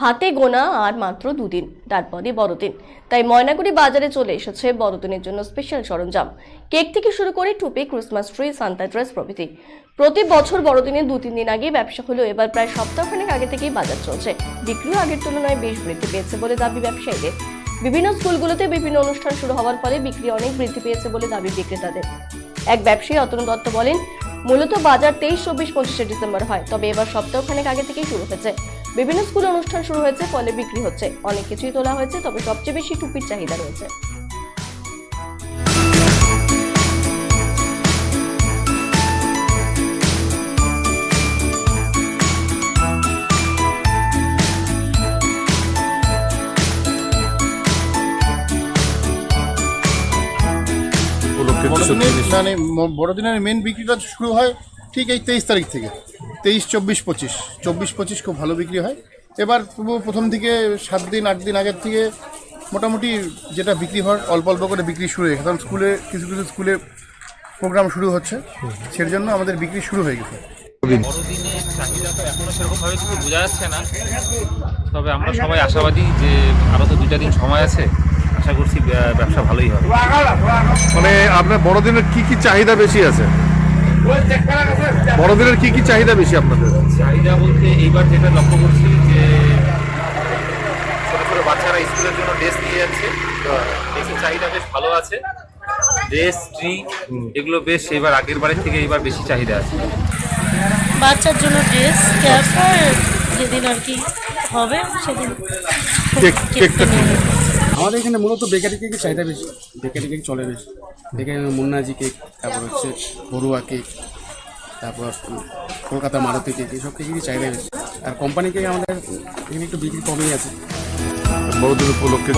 হাতে গোনা আর মাত্র দুদিন, তারপরে বড়দিন। তাই ময়নাগুড়ি বাজারে চলে এসেছে বড়দিনের জন্য স্পেশাল সরঞ্জাম। কেক থেকে শুরু করে টুপি, ক্রিসমাস ট্রি, সান্তা ড্রেস প্রভৃতি। প্রতি বছর বড়দিনের 2-3 দিন আগে ব্যবসা হলেও এবার প্রায় সপ্তাহখানেক আগে থেকেই বাজার চলছে। বিক্রিও আগের তুলনায় বেশ বৃদ্ধি পেয়েছে বলে দাবি ব্যবসায়ীদের। বিভিন্ন স্কুলগুলোতে বিভিন্ন অনুষ্ঠান শুরু হওয়ার ফলে বিক্রি অনেক বৃদ্ধি পেয়েছে বলে দাবি বিক্রেতাদের। এক ব্যবসায়ী অতনু দত্ত বলেন, মূলত বাজার 23, 24, 25 ডিসেম্বর হয়, তবে এবার সপ্তাহখানেক আগে থেকেই শুরু হয়েছে। বিভিন্ন স্কুলে অনুষ্ঠান শুরু হয়েছে, ফলে বিক্রি হচ্ছে। অনেক কিছুই তোলা হয়েছে, তবে সবচেয়ে বেশি টুপির চাহিদা রয়েছে। বড়দিনের মেন বিক্রিটা শুরু হয় ঠিক এই 23 তারিখ থেকে। 23, 24, 25, 24, 25 খুব ভালো বিক্রি হয়। এবার প্রথম দিকে 7 দিন 8 দিন আগের থেকে মোটামুটি যেটা বিক্রি হয় অল্প অল্প করে বিক্রি শুরু হয়ে গেছে, কারণ স্কুলে কিছু কিছু স্কুলে প্রোগ্রাম শুরু হচ্ছে, সেই জন্য আমাদের বিক্রি শুরু হয়ে গেছে। বড়দিনের চাহিদা তো এখনো সেরকমভাবে কিছু বোঝা যাচ্ছে না, তবে আমরা সবাই আশাবাদী যে আরও তো 2-4 দিন সময় আছে। আশা করছি ব্যবসা ভালোই হবে। মানে আপনার বড়দিনের কি কি চাহিদা বেশি আছে? বড়দিনের কি কি চাহিদা বেশি আপনাদের? চাহিদা বলতে এইবার যেটা লক্ষ্য করছি যে ছোটো ছোটো বাচ্চারা স্কুলের জন্য ড্রেস নিয়ে যাচ্ছে, ড্রেসের চাহিদা বেশ ভালো আছে। ড্রেস, ট্রি এগুলো বেশ এবার আগের বারের থেকে এবার বেশি চাহিদা আছে। বাচ্চার জন্য ড্রেস, ক্যাপ, যেদিন আর কি হবে সেদিন কেকটা আমাদের এখানে মূলত বেকারি কেকের চাহিদা বেশি। বেকারি কেক চলে বেশি। এখানে মুন্নাজি কেক, তারপর হচ্ছে বড়ুয়া কেক, তারপর কলকাতা মারুতি কেক, এইসব কেকেরই চাহিদা বেশি। আর কোম্পানি কেক আমাদের এখানে একটু বিক্রি কমই আছে। বড়দিন উপলক্ষে